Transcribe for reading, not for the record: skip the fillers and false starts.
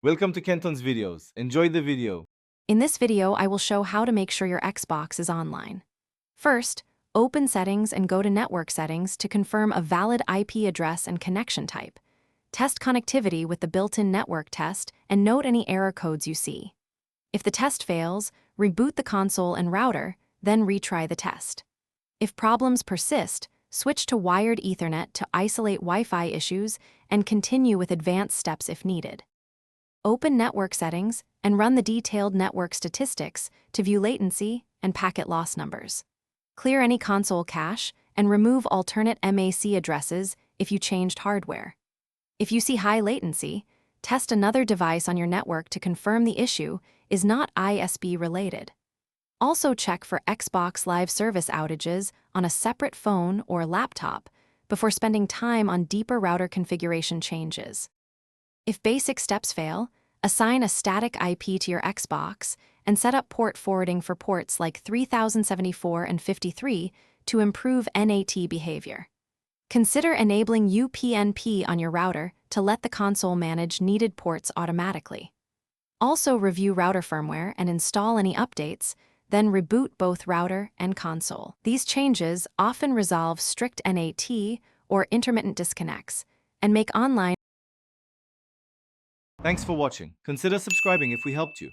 Welcome to Kenton's videos. Enjoy the video. In this video, I will show how to make sure your Xbox is online. First, open Settings and go to Network Settings to confirm a valid IP address and connection type. Test connectivity with the built-in network test and note any error codes you see. If the test fails, reboot the console and router, then retry the test. If problems persist, switch to wired Ethernet to isolate Wi-Fi issues and continue with advanced steps if needed. Open Network Settings and run the detailed network statistics to view latency and packet loss numbers. Clear any console cache and remove alternate MAC addresses if you changed hardware. If you see high latency, test another device on your network to confirm the issue is not ISP related. Also check for Xbox Live Service outages on a separate phone or laptop before spending time on deeper router configuration changes. If basic steps fail, assign a static IP to your Xbox and set up port forwarding for ports like 3074 and 53 to improve NAT behavior. Consider enabling UPnP on your router to let the console manage needed ports automatically. Also review router firmware and install any updates, then reboot both router and console. These changes often resolve strict NAT or intermittent disconnects and make online. Thanks for watching. Consider subscribing if we helped you.